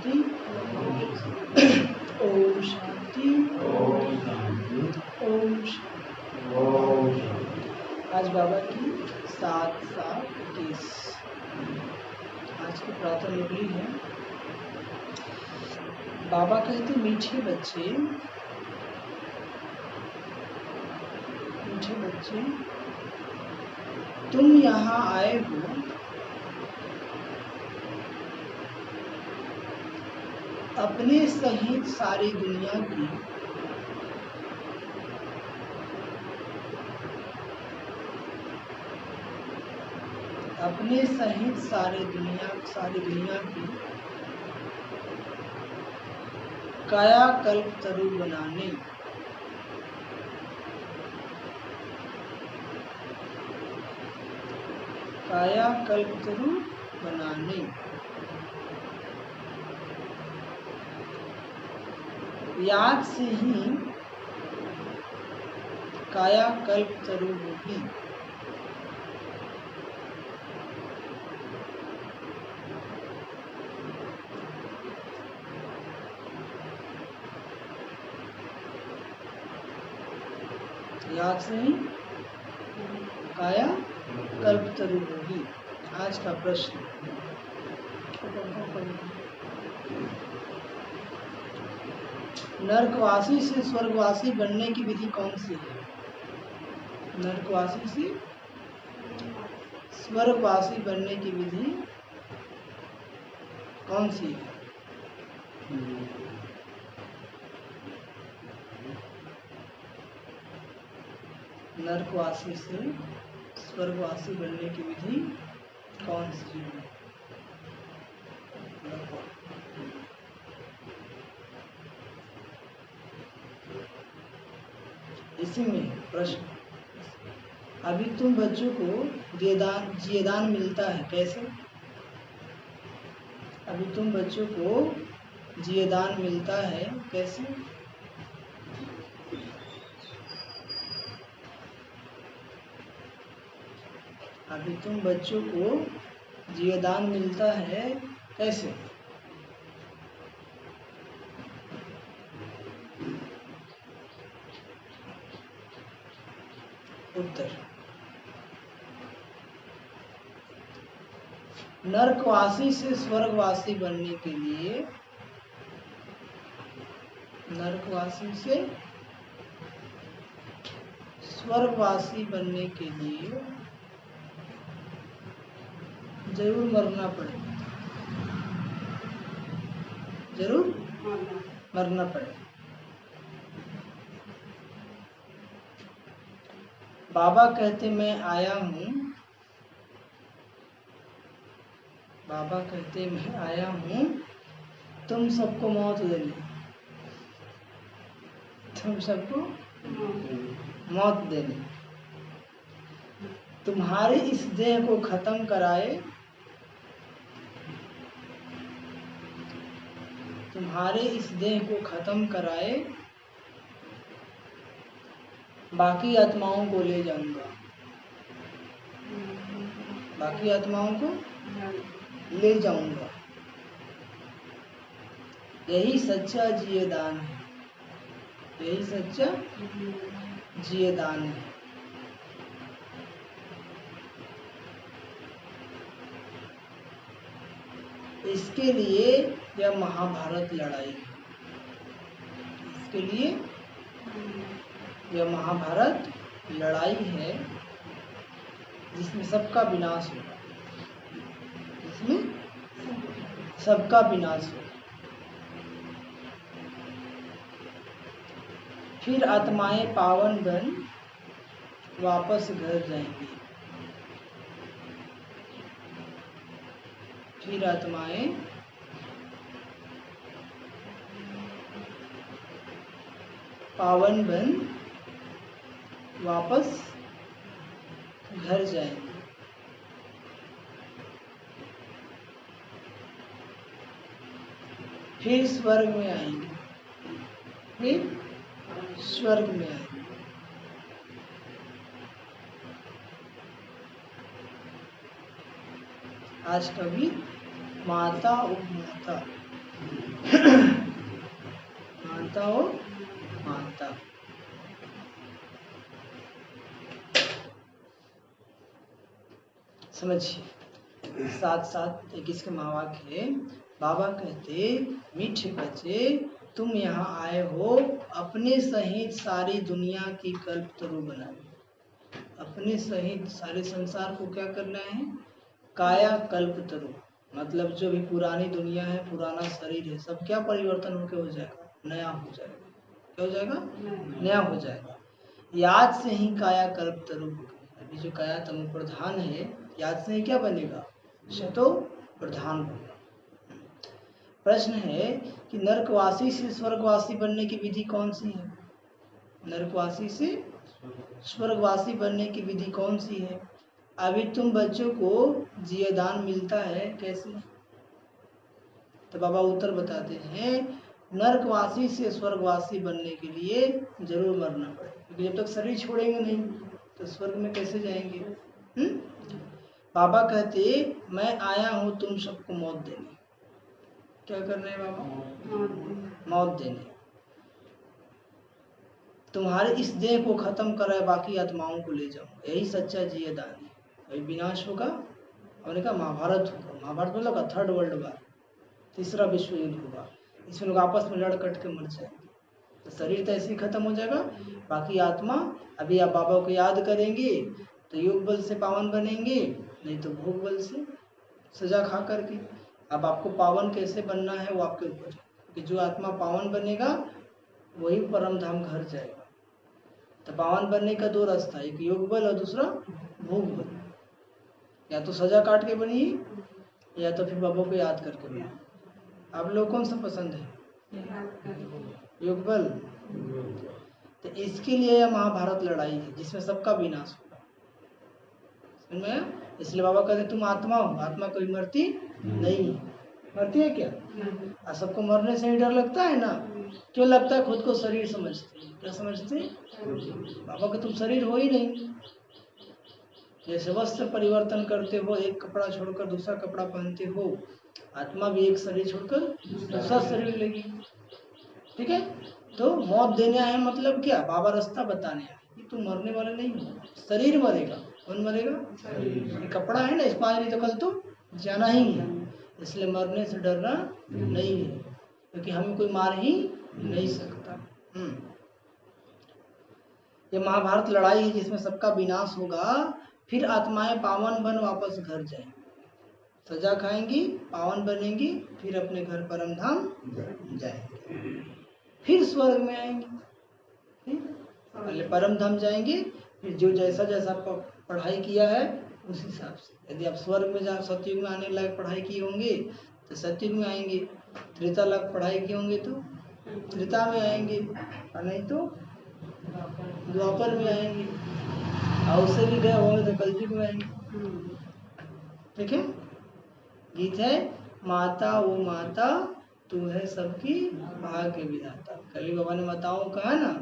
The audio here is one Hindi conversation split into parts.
शांति। ओम शांति। ओम शांति। आज बाबा की 7/7/21 आज की प्रातः मुरली है। बाबा कहते मीठे बच्चे, मीठे बच्चे, तुम यहाँ आए हो अपने सहित सारी दुनिया की अपने सहित सारी दुनिया की कायाकल्प तरु बनाने, कायाकल्प तरु बनाने, याद से ही कायाकल्प तरु होगी। याद से ही काया कल्प तरु होगी। आज का प्रश्न, नरकवासी से स्वर्गवासी बनने की विधि कौन सी है? नरकवासी से स्वर्गवासी बनने की विधि कौन सी है? नरकवासी से स्वर्गवासी बनने की विधि कौन सी है? इसी में प्रश्न, अभी तुम बच्चों को जियदान मिलता है, कैसे? अभी तुम बच्चों को जियदान मिलता है, कैसे? अभी तुम बच्चों को जियदान मिलता है, कैसे? उत्तर, नरकवासी से स्वर्गवासी बनने के लिए, नरकवासी से स्वर्गवासी बनने के लिए जरूर मरना पड़ेगा, जरूर मरना पड़ेगा। बाबा कहते मैं आया हूँ, बाबा कहते मैं आया हूँ तुम सबको मौत देने, तुम सबको मौत देने, तुम्हारे इस देह को खत्म कराए, तुम्हारे इस देह को खत्म कराए, बाकी आत्माओं को ले जाऊंगा, बाकी आत्माओं को ले जाऊंगा। यही सच्चा जियदान है, यही सच्चा जियदान है। इसके लिए यह महाभारत लड़ाई है, इसके लिए यह महाभारत लड़ाई है जिसमें सबका विनाश होगा, जिसमें सबका विनाश होगा। फिर आत्माएं पावन बन वापस घर जाएंगी, फिर आत्माएं पावन बन वापस घर जाएंगे। फिर स्वर्ग में आएंगे, फिर स्वर्ग में आएंगे। आज कभी माता उपमाता मानता हो मानता। समझिए, साथ साथ एक इसके माँ वाक्य है। बाबा कहते, मीठे बच्चे तुम यहाँ आए हो अपने सहित सारी दुनिया की कल्पतरु बनाने। अपने सहित सारे संसार को क्या करना है? काया कल्पतरु, मतलब जो भी पुरानी दुनिया है, पुराना शरीर है, सब क्या परिवर्तन होके हो जाएगा? नया हो जाएगा। क्या हो जाएगा? नया हो जाएगा। याद से ही काया कल्पतरु। अभी जो काया तमो प्रधान है, याद से ही क्या बनेगा? शतो प्रधान बनेगा। प्रश्न है कि नरकवासी से स्वर्गवासी बनने की विधि कौन सी है? नरकवासी से स्वर्गवासी बनने की विधि कौन सी है? अभी तुम बच्चों को जीवदान मिलता है कैसे? तो बाबा उत्तर बताते हैं, नरकवासी से स्वर्गवासी बनने के लिए जरूर मरना पड़ेगा, क्योंकि जब तक शरीर छोड़ेंगे नहीं तो स्वर्ग में कैसे जाएंगे? बाबा कहते, मैं आया हूँ तुम सबको मौत देने। क्या करना है बाबा? मौत देने। तुम्हारे इस देह को खत्म कराए, बाकी आत्माओं को ले जाऊं। यही सच्चा जीवदान है। वही विनाश होगा। हमने कहा महाभारत होगा। महाभारत मतलब का थर्ड वर्ल्ड वार, तीसरा विश्व युद्ध होगा। इसमें लोग आपस में लड़ कट के मर जाएंगे। तो शरीर तो ऐसे ही खत्म हो जाएगा, बाकी आत्मा, अभी आप बाबा को याद करेंगे तो योग बल से पावन बनेंगे, नहीं तो भोग बल से सजा खा करके। अब आपको पावन कैसे बनना है वो आपके ऊपर है, कि जो आत्मा पावन बनेगा वही परम धाम घर जाएगा। तो पावन बनने का दो रास्ता, एक योग बल और दूसरा भोग बल। या तो सजा काट के बनिए, या तो फिर बाबा को याद करके बनिए। आप लोग कौन सा पसंद है? योग बल। तो इसके लिए यह महाभारत लड़ाई है, जिसमें सबका विनाश होगा। समझ में आया? इसलिए बाबा कहते तुम आत्मा हो, आत्मा कोई मरती नहीं है। मरती है क्या? और सबको मरने से ही डर लगता है ना। क्यों लगता है? खुद को शरीर समझते हैं। क्या समझते हैं? बाबा का तुम शरीर हो ही नहीं। जैसे वस्त्र परिवर्तन करते हो, एक कपड़ा छोड़कर दूसरा कपड़ा पहनते हो, आत्मा भी एक शरीर छोड़कर दूसरा शरीर लेगी। ठीक है? तो मौत देने आए मतलब क्या? बाबा रास्ता बताने आए कि तुम मरने वाले नहीं हो, शरीर मरेगा। कौन मरेगा? ये कपड़ा है ना, इसको आज नहीं तो कल तो जाना ही है। इसलिए मरने से डरना नहीं है, क्योंकि हमें कोई मार ही नहीं सकता। ये महाभारत लड़ाई है जिसमें सबका विनाश होगा। फिर आत्माएं पावन बन वापस घर जाएंगी, सजा खाएंगी, पावन बनेंगी, फिर अपने घर परम धाम जाएंगे, फिर स्वर्ग में आएंगे। पहले परम धाम जाएंगे, फिर जो जैसा जैसा पढ़ाई किया है उस हिसाब से। यदि आप स्वर्ग में जहाँ सतयुग में आने लायक पढ़ाई किए होंगे तो सतयुग में आएंगे, त्रेता लाख पढ़ाई किए होंगे तो त्रेता में आएंगे, और नहीं तो द्वापर में आएंगे, और उससे भी गए होंगे तो कलयुग में आएंगे। ठीक है? गीत है, माता वो माता तू है सबकी भाग्य विधाता। कली बाबा ने माताओं कहा ना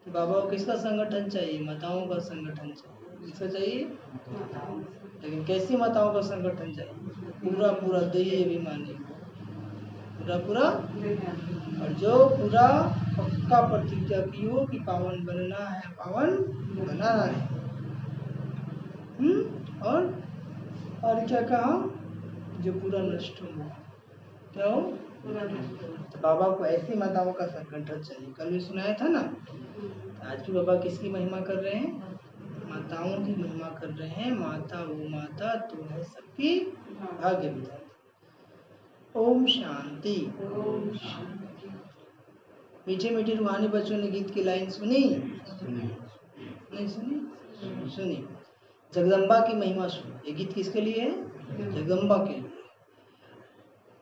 कि बाबा को किसका संगठन चाहिए? माताओं का संगठन चाहिए। किसका चाहिए? लेकिन कैसी माताओं का संगठन चाहिए? पूरा पूरा दैवीय अभिमानी, पूरा पूरा, और जो पूरा पक्का प्रतिज्ञा की हो कि पावन बनना है, पावन बनाना है। और क्या कहा? जो पूरा नष्ट हो। क्या हो? तो बाबा को ऐसी माताओं का संगठन चाहिए। कल भी सुनाया था ना। आज भी बाबा किसकी महिमा कर रहे हैं? माताओं की महिमा कर रहे हैं। माता वो माता तू है सबकी भाग्य विधाता। ओम शांति। मीठे मीठे रूहानी बच्चों ने गीत की लाइन सुनी? नहीं सुनी? सुनी। जगदम्बा की महिमा सुनी। ये गीत किसके लिए है? जगदम्बा के लिए।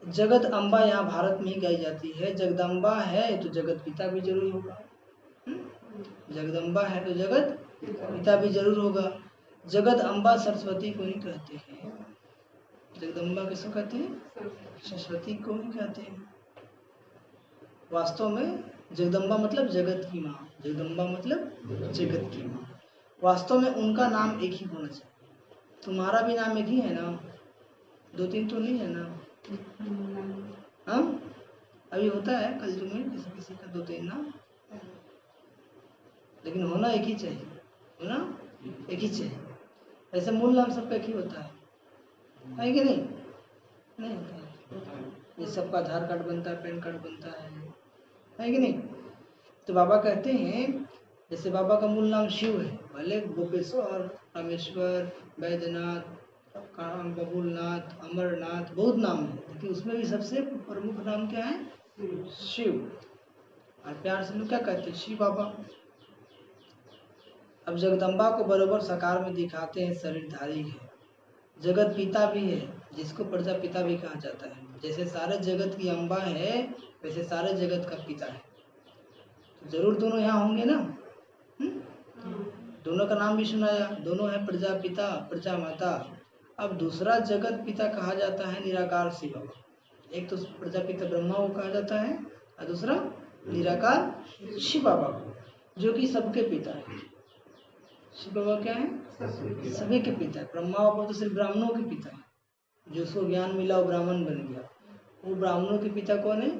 जगत अम्बा यहाँ भारत में ही गाई जाती है। जगदम्बा है तो जगत पिता भी जरूर होगा। जगदम्बा है तो जगत पिता भी जरूर होगा। जगत अम्बा सरस्वती को ही कहते हैं। जगदम्बा किसको कहते हैं? सरस्वती को ही कहते हैं। वास्तव में जगदम्बा मतलब जगत की माँ। जगदम्बा मतलब जगत की माँ। वास्तव में उनका नाम एक ही होना चाहिए। तुम्हारा भी नाम एक ही है ना? दो तीन तो नहीं है ना? हाँ? अभी होता है कल युग में किसी किसी का 2-3 नाम, लेकिन होना एक ही चाहिए, होना एक ही चाहिए। ऐसे मूल नाम सबका एक ही होता है कि नहीं? नहीं होता है। ये सबका आधार कार्ड बनता है, पैन कार्ड बनता है कि नहीं? तो बाबा कहते हैं जैसे बाबा का मूल नाम शिव है, भले गोपेश्वर, रामेश्वर, बैद्यनाथ, बबुलनाथ, अमरनाथ, बहुत नाम है, लेकिन उसमें भी सबसे प्रमुख नाम क्या है? शिव। और प्यार से लोग क्या कहते हैं? शिव बाबा। अब जगदम्बा को बरोबर साकार में दिखाते हैं, शरीरधारी है, जगत पिता भी है, जिसको प्रजापिता भी कहा जाता है। जैसे सारे जगत की अम्बा है, वैसे सारे जगत का पिता है। तो जरूर दोनों यहाँ होंगे ना? दोनों का नाम भी सुनाया, दोनों है प्रजापिता, प्रजा माता। अब दूसरा जगत पिता कहा जाता है निराकार शिव बाबा। एक तो प्रजापिता ब्रह्मा को कहा जाता है, और दूसरा निराकार शिव बाबा को, जो कि सबके पिता है। शिव बाबा क्या है? सभी के पिता है। ब्रह्मा बाबा तो सिर्फ ब्राह्मणों के पिता है, जो उसको ज्ञान मिला वो ब्राह्मण बन गया। वो ब्राह्मणों के पिता कौन है?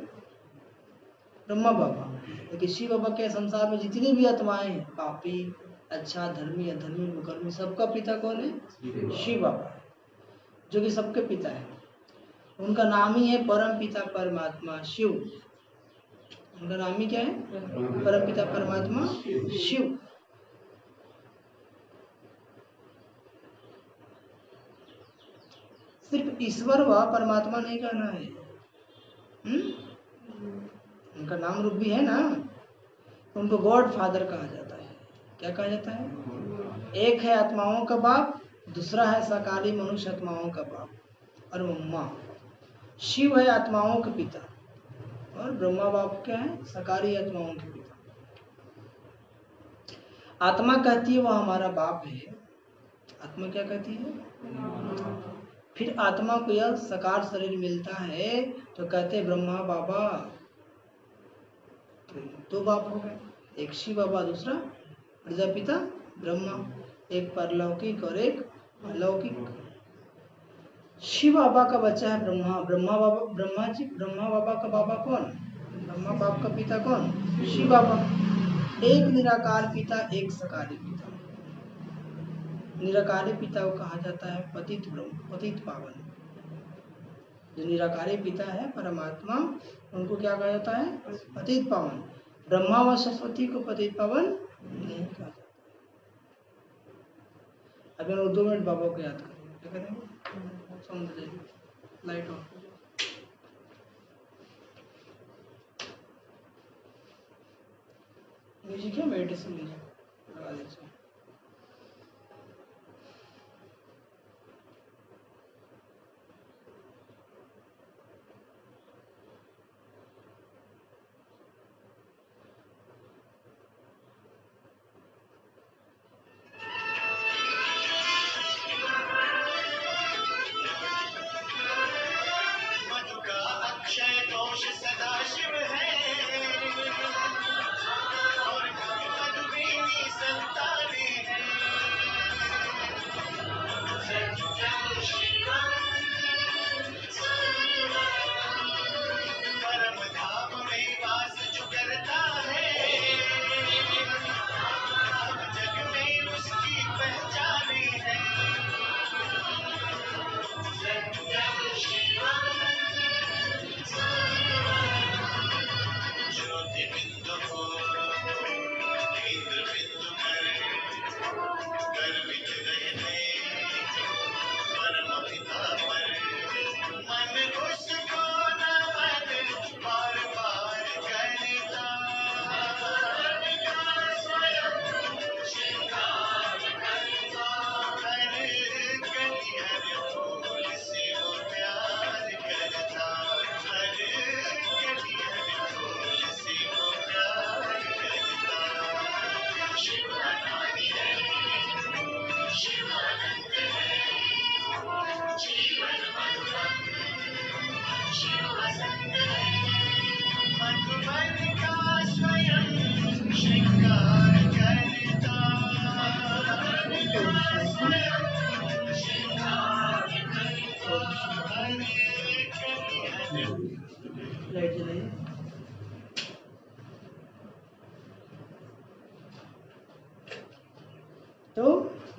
ब्रह्मा बाबा। लेकिन शिव बाबा के संसार में जितनी भी आत्माएं हैं, पापी, अच्छा, धर्मी, अधर्मी, कुकर्मी, सबका पिता कौन है? शिव बाबा, जो कि सबके पिता है। उनका नाम ही है परम पिता परमात्मा शिव। उनका नाम ही क्या है? परम पिता परमात्मा शिव। सिर्फ ईश्वर व परमात्मा नहीं कहना है, उनका नाम रूप भी है ना। उनको गॉड फादर कहा जाता है। क्या कहा जाता है? एक है आत्माओं का बाप, दूसरा है साकारी मनुष्य आत्माओं का बाप, और ब्रह्मा। शिव है आत्माओं के पिता, और ब्रह्मा बाप क्या है? साकारी आत्माओं के पिता। आत्मा कहती है वह हमारा बाप है। आत्मा क्या कहती है? फिर आत्मा को यह साकार शरीर मिलता है तो कहते हैं ब्रह्मा बाबा। तो दो बाप हो गए, एक शिव बाबा, दूसरा प्रजापिता ब्रह्मा, एक परलौकिक और एक अलौकिक। शिव बाबा का बच्चा है ब्रह्मा। ब्रह्मा बाबा का बाबा कौन? ब्रह्मा बाप का पिता कौन? शिव बाबा। एक निराकार पिता, एक सकारी पिता। निराकारी पिता को कहा जाता है पतित ब्रह्म, पतित पावन। जो निराकारी पिता है परमात्मा, उनको क्या कहा जाता है? पतित पावन। ब्रह्मा व सरस्वती को पतित पावन नहीं कहा जाता। अभी हम 2 मिनट बाबा को याद करेंगे। क्या करेंगे? समझ जाइए, लाइट ऑफ। म्यूजिक है, मेडिटेशन म्यूजिक लगा दीजिए।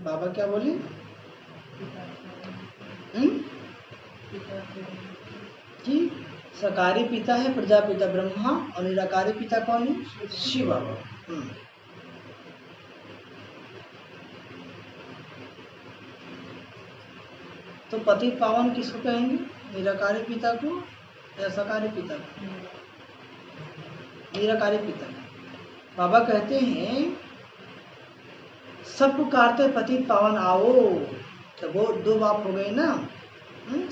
बाबा क्या बोले? कि सकारी पिता है प्रजापिता ब्रह्मा और निराकारी पिता कौन है? शिव बाबा। तो पति पावन किसको कहेंगे? निराकारी पिता को या सकारी पिता को? निराकारी पिता। बाबा कहते हैं सब पुकारते पति पावन आओ, तो वो दो बाप हो गए ना,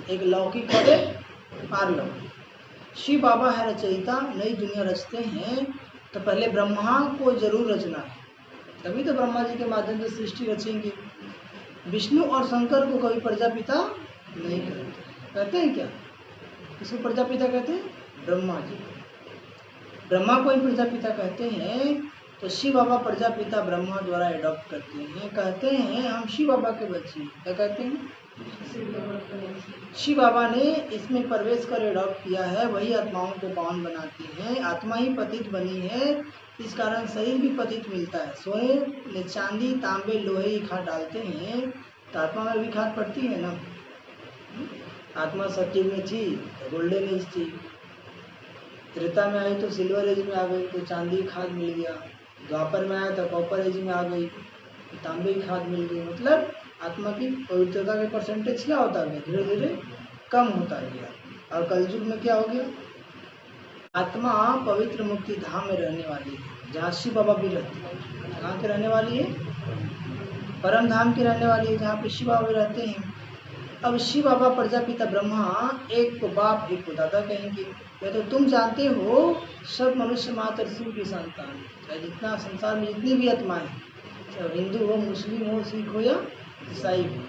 एक लौकिक और एक पारलौकिक। शिव बाबा है रचयिता, नई दुनिया रचते हैं, तो पहले ब्रह्मा को जरूर रचना है, तभी तो ब्रह्मा जी के माध्यम से सृष्टि रचेंगे। विष्णु और शंकर को कभी प्रजापिता नहीं कहते हैं क्या? किसको प्रजापिता कहते हैं? ब्रह्मा जी। ब्रह्मा को ही प्रजापिता कहते हैं, तो शिव बाबा प्रजापिता ब्रह्मा द्वारा एडॉप्ट करते हैं, कहते हैं हम शिव बाबा के बच्चे। क्या कहते हैं? शिव बाबा ने इसमें प्रवेश कर एडॉप्ट किया है, वही आत्माओं को पावन बनाती हैं। आत्मा ही पतित बनी है, इस कारण शरीर भी पतित मिलता है। सोने में चांदी तांबे लोहे की खाद डालते हैं, तो आत्मा में भी खाद पड़ती है ना। आत्मा सत्युग में थी तो गोल्डन एज थी, त्रेता में आई तो सिल्वर एज में आ गई, तो चांदी की खाद मिल गया। द्वापर में आया तो कॉपर एज में आ गई, तांबे की खाद मिल गई। मतलब आत्मा की पवित्रता के परसेंटेज क्या होता गया? धीरे धीरे कम होता गया। और कलयुग में क्या हो गया? आत्मा पवित्र मुक्ति धाम में रहने वाली है, जहाँ शिव बाबा भी रहते हैं। कहाँ के रहने वाली है? परम धाम की रहने वाली है, जहाँ पे शिव बाबा भी रहते हैं। अब शिव बाबा प्रजापिता ब्रह्मा एक को बाप एक को दादा कहेंगे। तो तुम जानते हो सब मनुष्य मात्र शिव की संतान है। जितना संसार में जितनी भी आत्माएं, चाहे हिंदू हो, मुस्लिम हो, सिख हो या ईसाई हो,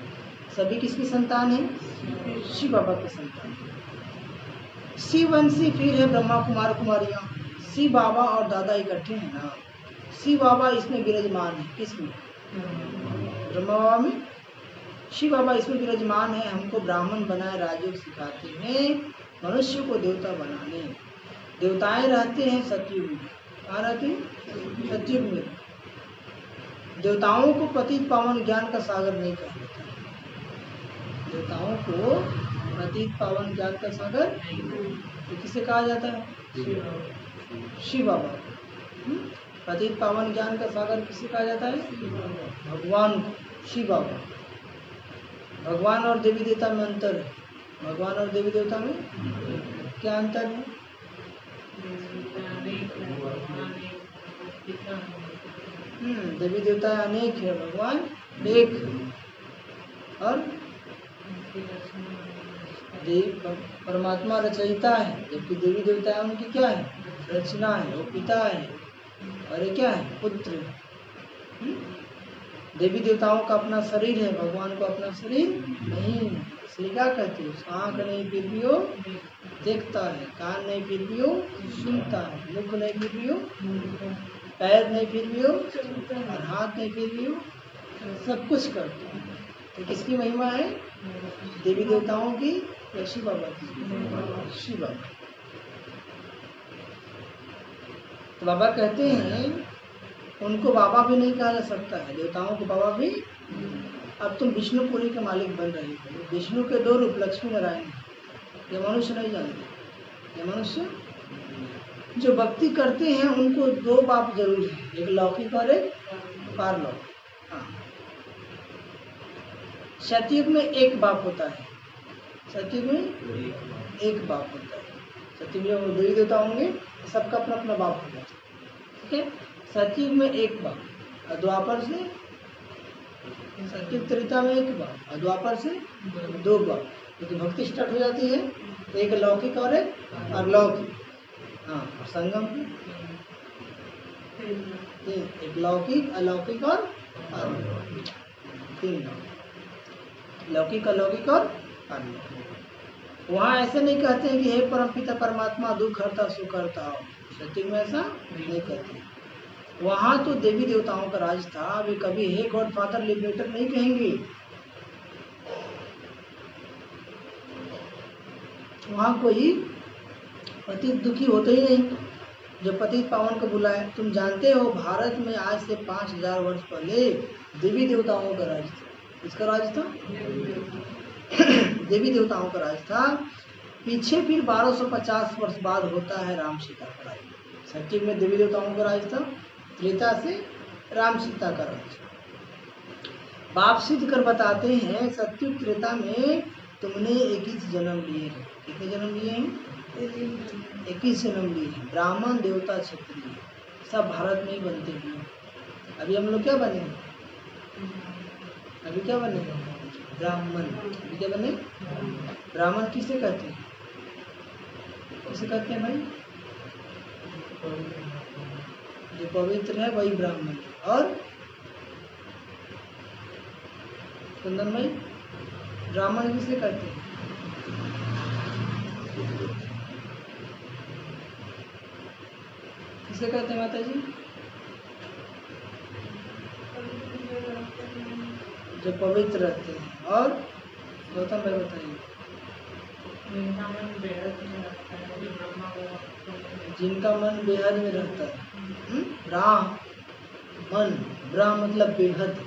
सभी किसकी संतान है? शिव बाबा की संतान। शिववंशी फिर है ब्रह्मा कुमार कुमारियाँ। शिव बाबा और दादा इकट्ठे हैं ना। शिव बाबा इसमें विराजमान है। किसमें? ब्रह्मा बाबा में। शिव बाबा इसमें विराजमान है, हमको ब्राह्मण बनाए राजयोग सिखाते हैं, मनुष्य को देवता बनाने। देवताएं रहते हैं सतयुग में। कहाँ रहते हैं? सतयुग में। देवताओं को पतित पावन ज्ञान का सागर नहीं कहा जाता। देवताओं को पतित पावन ज्ञान का सागर तो किसे कहा जाता है? शिव बाबा। पतित पावन ज्ञान का सागर किसे कहा जाता है? भगवान को, शिव बाबा। भगवान और देवी देवता में अंतर है। भगवान और देवी देवता में क्या अंतर है? देवी देवता अनेक है, भगवान एक है। और परमात्मा रचयिता है, जबकि देवी देवता है उनकी क्या है? रचना है, वो पिता है और ये क्या है? पुत्र। देवी देवताओं का अपना शरीर है, भगवान को अपना शरीर नहीं। इसलिए क्या कहते हैं? आँख नहीं फिर भी वो देखता है, कान नहीं फिर भी वो सुनता है, मुख नहीं फिर भी वो, पैर नहीं फिर भी वो, और हाथ नहीं फिर भी वो, सब कुछ करता है। तो किसकी महिमा है? देवी देवताओं की या शिव बाबा की? शिव बाबा। तो बाबा कहते हैं उनको बाबा भी नहीं कहा जा सकता है, देवताओं को बाबा भी। अब तुम विष्णुपुरी के मालिक बन रहे हो। विष्णु के दो रूप लक्ष्मी नारायण, ये मनुष्य नहीं जानते। ये मनुष्य जो भक्ति करते हैं उनको दो बाप जरूर है, एक लौकिक और एक पारलौकिक। हाँ, सतयुग में एक बाप होता है। सतयुग में एक बाप होता है। सतयुग में देवी देवता होंगे, सबका अपना अपना बाप होगा। ठीक है, सतयुग में एक बाप, द्वापर से सतयुग त्रेता में एक बाप, द्वापर से दो बाप। क्योंकि भक्ति स्टार्ट हो जाती है, एक लौकिक और एक अलौकिक। हाँ, और संगम एक लौकिक अलौकिक और तीन लौकिक अलौकिक और अलौकिक। वहाँ ऐसे नहीं कहते हैं कि हे परमपिता परमात्मा दुख हरता सुख हरता हो। सत्युग में ऐसा नहीं कहते। वहाँ तो देवी देवताओं का राज था, वे कभी हे गॉड फादर लिबरेटर नहीं कहेंगे। वहाँ कोई पति दुखी होते ही नहीं। जो पतित पावन को बुलाए। तुम जानते हो भारत में आज से 5000 वर्ष पहले देवी देवताओं का राज था। किसका राज था? देवी देवताओं का राज था। पीछे फिर 1250 वर्ष बाद होता है राम सीता का राज। सत्ययुग में देवी देवताओं का राज था, त्रेता से राम सीता का राज। बाप सिद्ध कर बताते हैं सत्ययुग त्रेता में तुमने 21 जन्म लिए हैं। कितने जन्म लिए हैं? 21 जन्म लिए हैं। ब्राह्मण, देवता, क्षत्रिय सब भारत में ही बनते हैं। अभी हम लोग क्या बने? अभी क्या बने? ब्राह्मण। अभी क्या बने? ब्राह्मण किसे कहते हैं? किसे कहते हैं भाई? जो पवित्र है वही ब्राह्मण है। और कुंदन भाई, ब्राह्मण किसे कहते हैं? किसे कहते हैं माता जी? जो पवित्र रहते हैं। और गौतम भाई बताइए। जिनका मन बेहद में रहता है। ब्राह्मण, ब्राह्म मतलब बेहद,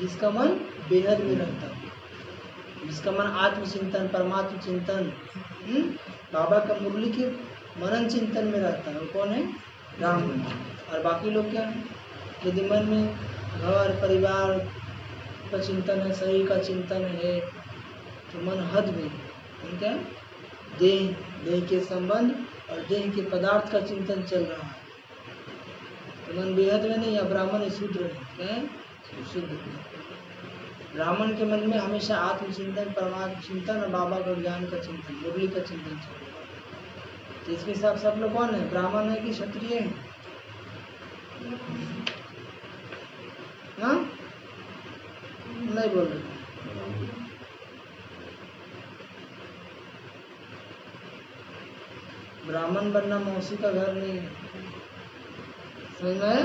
जिसका मन बेहद में रहता है, जिसका मन आत्मचिंतन, परमात्म चिंतन, बाबा का मुरली के मनन चिंतन में रहता है, वो कौन है? ब्राह्मण। और बाकी लोग क्या है? यदि मन में घर परिवार का चिंतन है, शरीर का चिंतन है, तो मन हद में क्या है? देह के संबंध और देह के पदार्थ का चिंतन चल रहा है, तो मन बेहद में नहीं। या ब्राह्मण शूद्र है, शुद्ध। ब्राह्मण के मन में हमेशा आत्मचिंतन, परमात्म चिंतन और बाबा का ज्ञान का चिंतन, मुरली का चिंतन चल रहा है। तो इसके हिसाब से आप लोग कौन है? ब्राह्मण है कि क्षत्रिय है? हाँ, नहीं बोल रहे। ब्राह्मण बनना मौसी का घर नहीं है, समझ में?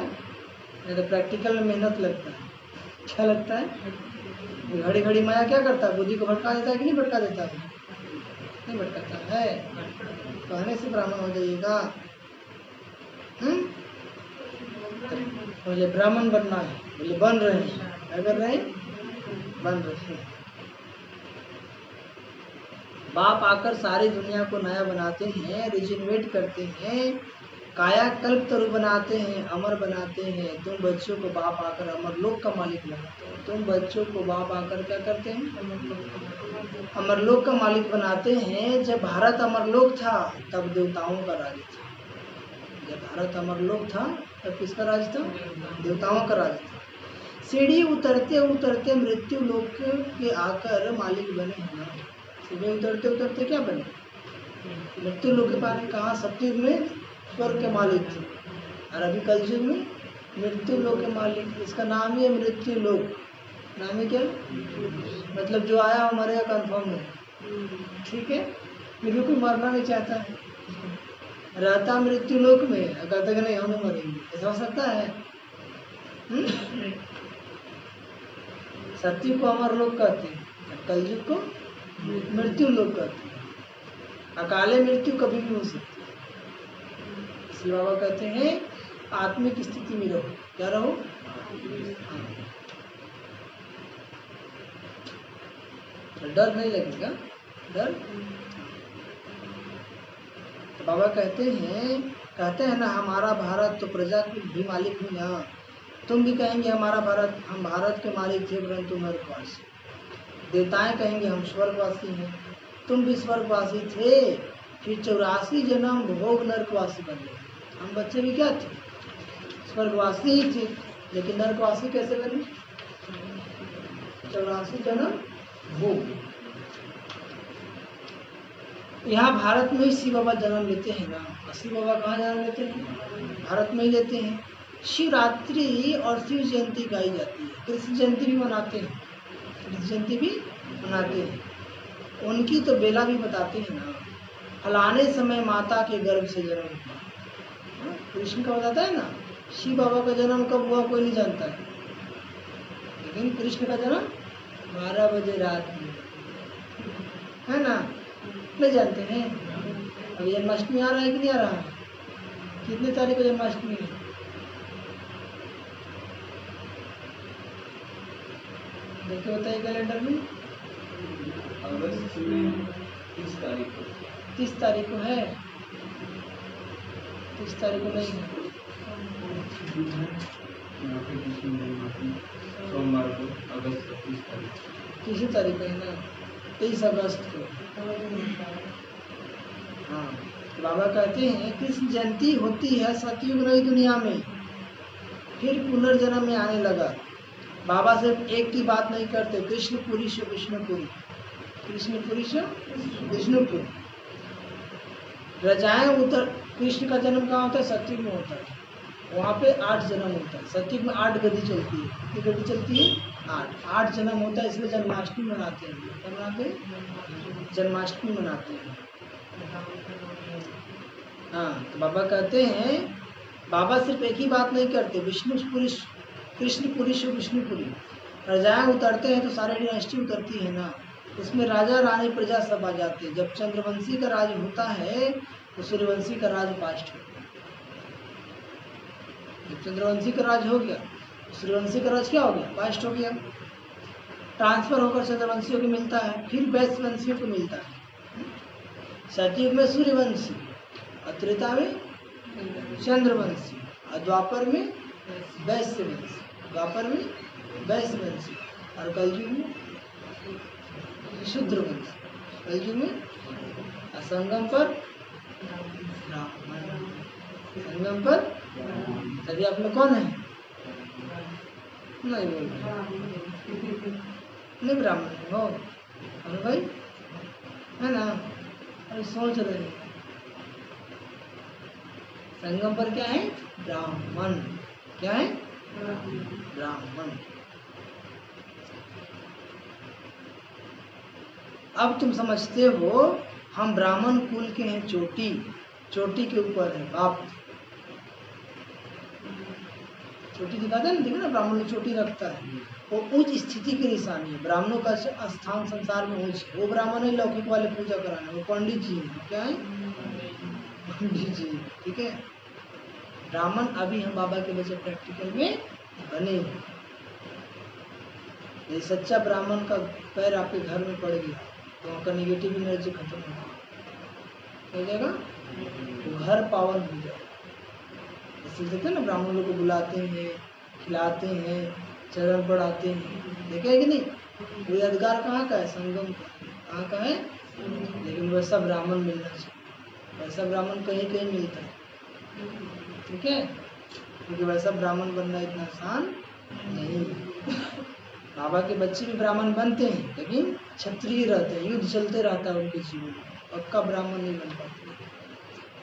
नहीं तो प्रैक्टिकल में मेहनत लगता है। क्या लगता है? घड़ी घड़ी माया क्या करता है? बुद्धि को भटका देता है कि नहीं भटका देता है? नहीं भटकाता है। कहने से ब्राह्मण हो जाइएगा। पहले ब्राह्मण बनना है, बोले बन रहे हैं। क्या कर रहे हैं? बन रहे हैं। बाप आकर सारी दुनिया को नया बनाते हैं, रिजिनवेट करते हैं, कायाकल्प तरु बनाते हैं, अमर बनाते हैं। तुम बच्चों को बाप आकर अमर लोक का मालिक बनाते हैं। तुम बच्चों को बाप आकर क्या करते हैं? अमरलोक का मालिक बनाते हैं। जब भारत अमरलोक था तब देवताओं का राज था। जब भारत अमरलोक था तब किसका राज था? देवताओं का राज था। सीढ़ी उतरते उतरते मृत्यु लोक के आकर मालिक बने हैं ना। सीढ़ी उतरते उतरते क्या बने? मृत्यु लोक के पास कहाँ? सत्ययुग में स्वर्ग के मालिक थे, और अभी कलयुग में मृत्यु लोक के मालिक। इसका नाम ही है मृत्यु लोक। नाम है क्या? मतलब जो आया वो मरेगा, कंफर्म है। ठीक है, फिर भी कोई मरना नहीं चाहता है, रहता मृत्यु लोक में, कहता कि नहीं हम नहीं मरेंगे। ऐसा हो सकता है? सत्य को अमर लोक कहते हैं, कलयुग को मृत्यु लोक कहते हैं। अकाले मृत्यु कभी भी हो सकती है। श्री बाबा कहते हैं आत्मिक स्थिति में रहो। क्या रहो? डर नहीं लगेगा। डर तो बाबा कहते हैं ना, हमारा भारत तो प्रजा की भी मालिक हुई ना। तुम भी कहेंगे हमारा भारत, हम भारत के मालिक थे परंतु नरकवासी। देवताएं कहेंगे हम स्वर्गवासी हैं। तुम भी स्वर्गवासी थे, फिर 84 जन्म भोग नरकवासी बन गए। हम बच्चे भी क्या थे? स्वर्गवासी ही थे, लेकिन नरकवासी कैसे बने? 84 जन्म भोग। यहाँ भारत में ही शिव बाबा जन्म लेते हैं ना। शिव बाबा कहाँ जन्म लेते हैं? भारत में ही लेते हैं। शिवरात्रि और शिव जयंती गाई जाती है। कृष्ण जयंती भी मनाते हैं, कृष्ण जयंती भी मनाते हैं। उनकी तो बेला भी बताते हैं ना, फलाने समय माता के गर्भ से जन्म हुआ। कृष्ण का बताता है ना। शिव बाबा का जन्म कब हुआ कोई नहीं जानता है, लेकिन कृष्ण का जन्म 12 बजे रात में है ना, नहीं जानते हैं। अभी जन्माष्टमी आ रहा है कि नहीं आ रहा? कितने तारीख को जन्माष्टमी है? देख के बताइए कैलेंडर में। अगस्त में 30 तारीख को। 30 तारीख को है? 30 तारीख को नहीं है। यहाँ पे कृष्ण जन्माष्टमी सोमवार को अगस्त 30 तारीख। 30 तारीख को है ना, 23 अगस्त को। हाँ, तो बाबा कहते हैं कृष्ण जयंती होती है सतयुग नई दुनिया में, फिर पुनर्जन्म में आने लगा। बाबा सिर्फ एक की बात नहीं करते, कृष्णपुरी से विष्णुपुरी, कृष्णपुरी से विष्णुपुरी। रजाएं उतर, कृष्ण का जन्म कहाँ होता है? सतयुग में होता है। वहाँ पे 8 जन्म होता है। सतयुग में 8 गति चलती है। कितनी गति चलती है? 8 जन्म होता है, इसलिए जन्माष्टमी मनाते हैं। क्या मनाते हैं? जन्माष्टमी मनाते हैं। हाँ, तो बाबा कहते हैं, बाबा सिर्फ एक ही बात नहीं करते, विष्णुपुरी कृष्णपुरी से विष्णुपुरी। रजाएं उतरते हैं तो सारे डिनेस्टी उतरती है ना, उसमें राजा रानी प्रजा सब आ जाते हैं। जब चंद्रवंशी का राज होता है तो सूर्यवंशी का राज पास्ट होता है। जब चंद्रवंशी का राज हो गया तो सूर्यवंशी का राज क्या हो गया? पास्ट हो गया। ट्रांसफर होकर चंद्रवंशियों को मिलता है, फिर वैश्यवंशियों को मिलता है। सतयुग में सूर्यवंशी, और त्रेता में चंद्रवंशी, और द्वापर में वैश्यवंशी, द्वापर में वैश्यवंशी, और कलयुग में शूद्रवंशी, कलयुग में संगम पर ब्राह्मण, संगम पर। तभी आप लोग कौन है? नहीं बोल रहे, नहीं ब्राह्मण हो अरे भाई, है ना? अरे सोच रहे हैं संगम पर क्या है? ब्राह्मण। क्या है? ब्राह्मण। अब तुम समझते हो हम ब्राह्मण कुल के हैं, चोटी, चोटी के ऊपर है बाप। चोटी दिखाता है ना, देखो ना, ब्राह्मण में चोटी रखता है, वो उच्च स्थिति की निशानी है। ब्राह्मणों का स्थान संसार में उच्च है। वो ब्राह्मण है लौकिक वाले पूजा कराने, वो पंडित जी हैं। क्या है? पंडित जी, ठीक है। ब्राह्मण अभी हम बाबा के बच्चे प्रैक्टिकल में बने। ये सच्चा ब्राह्मण का पैर आपके घर में पड़ गया तो वहाँ का निगेटिव एनर्जी खत्म हो जाएगा, तो घर पावन हो जाएगा। इसलिए देखते हैं ना, ब्राह्मण लोग को बुलाते हैं, खिलाते हैं, चरण बढ़ाते हैं, देखे कि नहीं? वो यादगार कहाँ का है? संगम का। कहाँ का है? लेकिन वैसा ब्राह्मण मिलना चाहिए। वैसा ब्राह्मण कहीं कहीं मिलता है, ठीक है, क्योंकि वैसा ब्राह्मण बनना इतना आसान नहीं। बाबा के बच्चे भी ब्राह्मण बनते हैं, लेकिन क्षत्रिय रहते हैं, युद्ध चलते रहता है उनके जीवन में, पक्का ब्राह्मण नहीं बन पाते।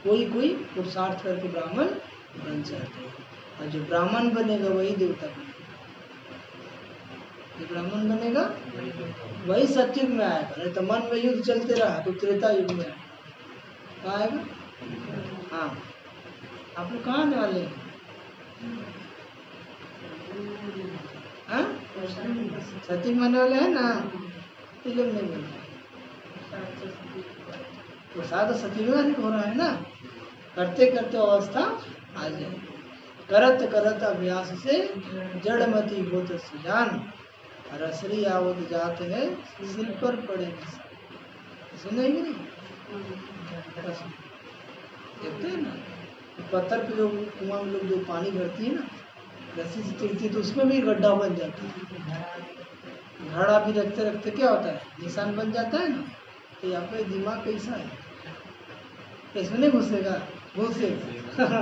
कोई कोई पुरुषार्थ करके ब्राह्मण बन जाते हैं, और जो ब्राह्मण बनेगा वही देवता बनेगा। जो ब्राह्मण बनेगा वही सतयुग में आएगा, नहीं तो मन में युद्ध चलते रहा तो त्रेता युग में आएगा। कहाँ आएगा? हाँ, आप लोग कहाँ आने वाले हैं? हाँ, सतयुग मानने वाले हैं ना? ये लोग नहीं बन रहे, प्रसाद सतयुग हो रहा है ना। करते करते अवस्था आ जाए, करत करत अभ्यास से जड़मती होत सुजान, रसरी आवत जात है सिल पर पड़े। सुनेंगे नहीं? देखते हैं ना, पत्थर पे जो कुआं में लोग जो पानी भरती है ना, रस्सी से तिरती है तो उसमें भी गड्ढा बन जाता है। घड़ा भी रखते रखते क्या होता है? निशान बन जाता है ना। तो यहाँ पे दिमाग कैसा है? इसमें नहीं घुसेगा, घुसेगा।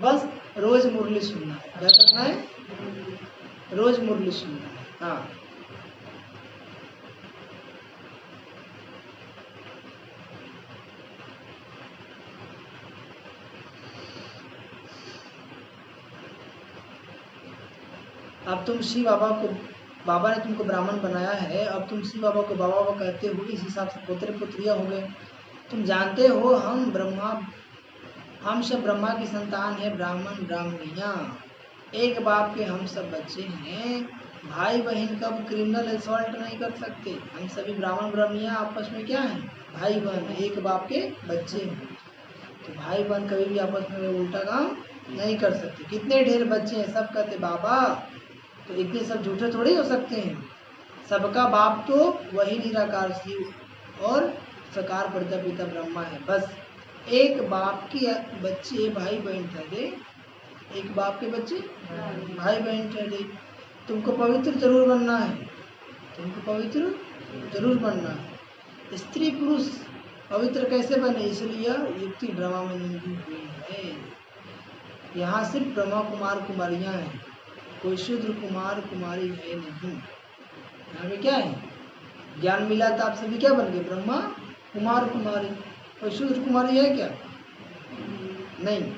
बस रोज मुरली सुनना है। क्या करना है? रोज मुरली सुनना है। हाँ, अब तुम शिव बाबा को, बाबा ने तुमको ब्राह्मण बनाया है, अब तुम शिव बाबा को बाबा बाबा कहते हो, इस हिसाब से पोते पुत्रिया हो गए। तुम जानते हो हम ब्रह्मा, हम सब ब्रह्मा की संतान है, ब्राह्मण ब्राह्मणियाँ, एक बाप के हम सब बच्चे हैं। भाई बहन कब क्रिमिनल असॉल्ट नहीं कर सकते। हम सभी ब्राह्मण ब्राह्मणियाँ आपस में क्या हैं? भाई बहन, एक बाप के बच्चे हैं। तो भाई बहन कभी भी आपस में उल्टा काम नहीं कर सकते। कितने ढेर बच्चे हैं, सब कहते बाबा, तो इतने सब झूठे थोड़ी हो सकते हैं। सबका बाप तो वही निराकार शिव और सकार प्रजापिता ब्रह्मा है। बस एक बाप के बच्चे भाई बहन ठहरे, एक बाप के बच्चे भाई बहन ठहरे। तुमको पवित्र जरूर बनना है, तुमको पवित्र जरूर बनना है। स्त्री पुरुष पवित्र कैसे बने, इसलिए युक्ति ड्रामा में निंदी हुई है। यहाँ सिर्फ ब्रह्मा कुमार कुमारियाँ हैं, कोई शूद्र कुमार कुमारी है नहीं। यहाँ पे क्या है, ज्ञान मिला तो आप सभी क्या बन गए, ब्रह्मा कुमार कुमारी। कोई शूद्र कुमारी है क्या, नहीं।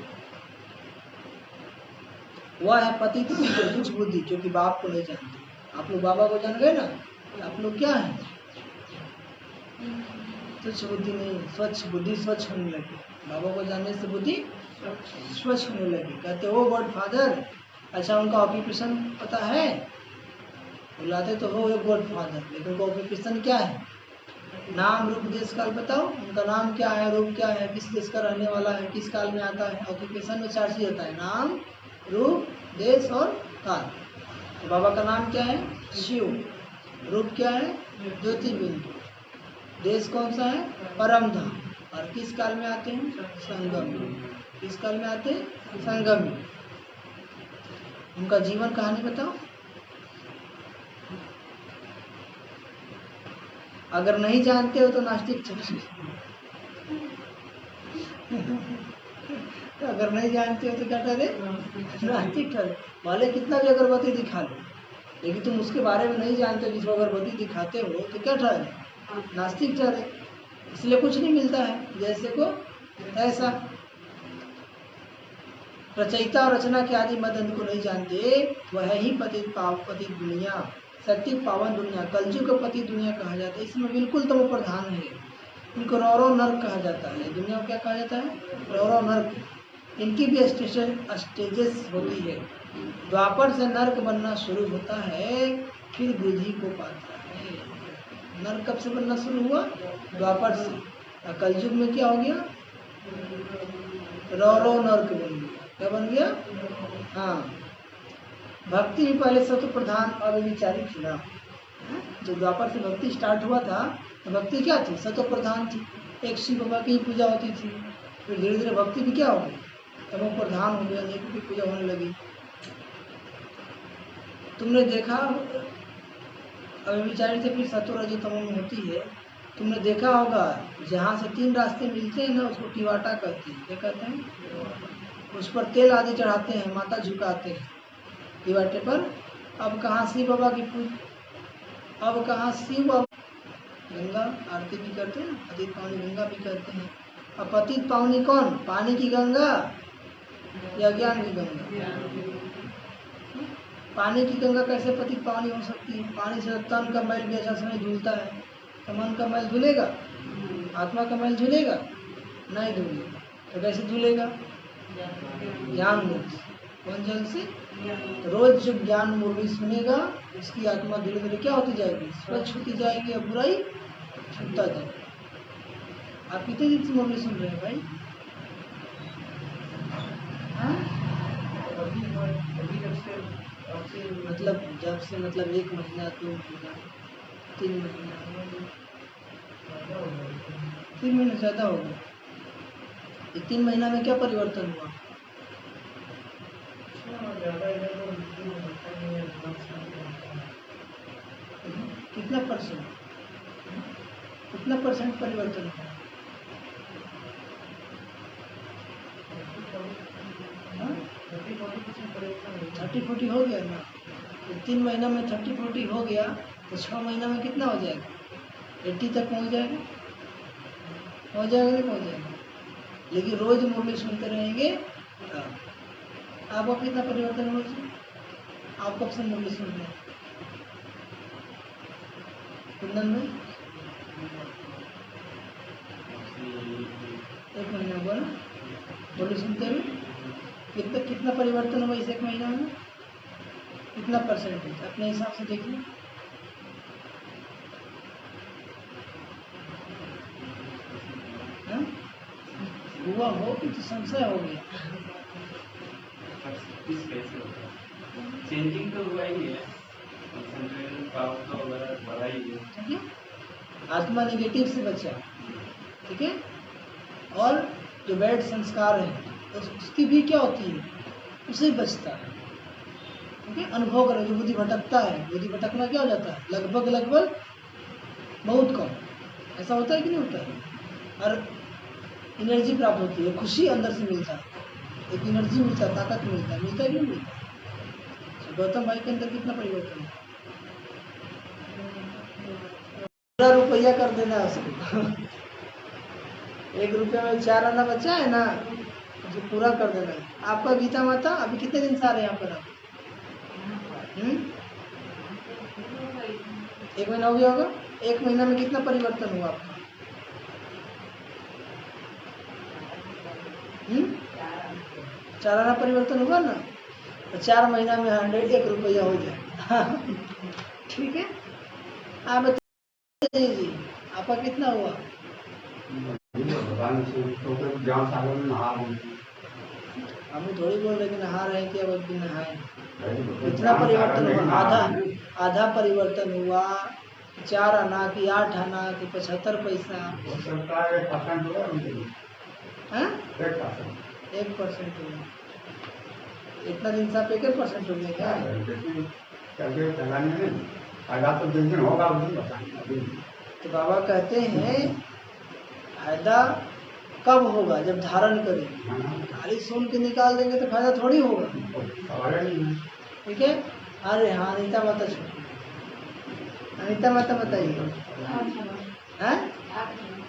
वह है पति तुच्छ बुद्धि, क्योंकि बाप को नहीं जानते। आप लोग बाबा को जान गए ना, आप लोग क्या है, तुच्छ बुद्धि नहीं, स्वच्छ बुद्धि, स्वच्छ होने लगी। बाबा को जानने से बुद्धि स्वच्छ होने लगी। कहते हो गॉड फादर, अच्छा उनका ऑक्यूपेशन पता है, बुलाते तो हो गॉड फादर, लेकिन उनका ऑक्यूपेशन क्या है, नाम रूप देश काल बताओ, उनका नाम क्या है, रूप क्या है, किस देश का रहने वाला है, किस काल में आता है। ऑक्यूपेशन में 4 चीज होता है, नाम रूप देश और काल। तो बाबा का नाम क्या है, शिव। रूप क्या है, ज्योतिर्बिंदु। देश कौन सा है, परम धाम। और किस काल में आते हैं, संगम। किस काल में आते हैं, संगम में। उनका जीवन कहानी बताओ। अगर नहीं जानते हो तो नास्तिक चलो। तो अगर नहीं जानते हो तो क्या ठहरे, नास्तिक ठहरे। भले कितना भी अगरबत्ती दिखा लो, लेकिन तुम उसके बारे में नहीं जानते, जिसको अगरबत्ती दिखाते हो तो क्या ठहरे, नास्तिक ठहरे। इसलिए कुछ नहीं मिलता है, जैसे को ऐसा। रचयिता और रचना के आदि मदन को नहीं जानते, वह ही पतित दुनिया, सत्य पावन दुनिया, कलयुग का पति दुनिया कहा जाता है। इसमें बिल्कुल तमो प्रधान है। इनको रौरव नर्क कहा जाता है। दुनिया को क्या कहा जाता है, रौरव नर्क। इनकी भी स्टेजेस होती है। द्वापर से नर्क बनना शुरू होता है, फिर बुद्धि को पाता है। नर्क कब से बनना शुरू हुआ, द्वापर से। कलयुग में क्या हो गया, रौरव नर्क बन गया। क्या बन गया, हाँ। भक्ति भी पहले सत्व प्रधान अव्यभिचारी थी ना। जो द्वापर से भक्ति स्टार्ट हुआ था, तो भक्ति क्या थी, सत्व प्रधान थी। एक शिव बाबा की पूजा होती थी, फिर धीरे धीरे भक्ति भी क्या हो गई, तमो प्रधान हो गया, अनेकों की पूजा होने लगी। तुमने देखा अव्यभिचारी से फिर सत्व रजो तमो में होती है। तुमने देखा होगा जहाँ से 3 रास्ते मिलते हैं ना, उसको टिवाटा कहते हैं। क्या कहते हैं, उस पर तेल आदि चढ़ाते हैं, माथा झुकाते हैं टिवाटे पर। अब कहाँ शिव बाबा की अब कहाँ शिव बाबा, गंगा आरती भी करते हैं, पतित पावनी गंगा भी करते हैं। अब पतित पावनी कौन, पानी की गंगा या ज्ञान की गंगा। पानी की गंगा कैसे पतित पावनी हो सकती है, पानी से तन का मैल भी अच्छा समय धुलता है, तो मन का मैल धुलेगा, आत्मा का मैल धुलेगा, नहीं धुलेगा। तो कैसे धुलेगा, ज्ञान मुक्ति। कौन जल से, तो रोज जब ज्ञान मुरली सुनेगा, उसकी आत्मा धीरे धीरे क्या होती जाएगी, स्वच्छ होती जाएगी और बुराई छूटता जाएगा। आप कितने दिन से मुरली सुन रहे हैं भाई, हाँ? मतलब जब से, मतलब 1 महीना, 2 महीना, 3 महीना, 3 महीना ज़्यादा हो गया। ये 3 महीना में क्या परिवर्तन हुआ, कितना परसेंट, कितना परसेंट परिवर्तन हुआ, 30-40 हो गया ना। तो 3 महीना में 30-40 हो गया, तो 6 महीना में कितना हो जाएगा, 80 तक पहुंच जाएगा, हो जाएगा नहीं पहुंच जाएगा। लेकिन रोज मुरली सुनते रहेंगे, आपको कितना परिवर्तन हो जाए। आप कब से मुरली सुन रहे हैं, कुंदन में 1 महीना हुआ ना मुरली सुनते हुए। कितना परिवर्तन हुआ इस 1 महीना में, कितना परसेंटेज अपने हिसाब से देखिए। हुआ हो कि तो संशय हो गया। 36 कैसे होगा? चेंजिंग तो हुआ ही है, कंसंट्रेशन पावर तो बढ़ा ही है। ठीक है, आत्मा नेगेटिव से बचा, ठीक है। और जो बैड संस्कार है उसकी भी क्या होती है, उसे बचता है, ठीक है। अनुभव करें, जो बुद्धि भटकता है, बुद्धि भटकना क्या हो जाता है, लगभग बहुत कम, ऐसा होता है कि नहीं होता है। और एनर्जी प्राप्त होती है, खुशी अंदर से मिलता है, एक एनर्जी मिलता है, ताकत मिलता है कि नहीं मिलता है। गौतम भाई के अंदर कितना परिवर्तन है, पूरा रुपया कर देना उसको। 1 रुपये में 4 आना बचा है ना, जो पूरा कर देना है। आपका गीता माता अभी कितने दिन से आ रहे हैं यहाँ पर आप? 1 महीना हो गया होगा। 1 महीना में कितना परिवर्तन हुआ आपका? 4 आना परिवर्तन हुआ ना, तो 4 महीना में 101 रुपया हो जाए। ठीक है, आप बताइए जी, आपका कितना हुआ? हम थोड़ी बोल रहे कि नहा रहे हैं कि अब भी नहाए। कितना परिवर्तन हुआ? आधा परिवर्तन हुआ। 4 आना कि 8 आना कि 75 पैसा? 1% हुआ। इतना दिन से आप 1% हो गए क्या? तो बाबा कहते हैं फायदा कब होगा, जब धारण करेंगे। खाली सुन के निकाल देंगे तो फायदा थोड़ी होगा, ठीक है। अरे हाँ, अनिता माता छोटी, अनिता माता बताइए।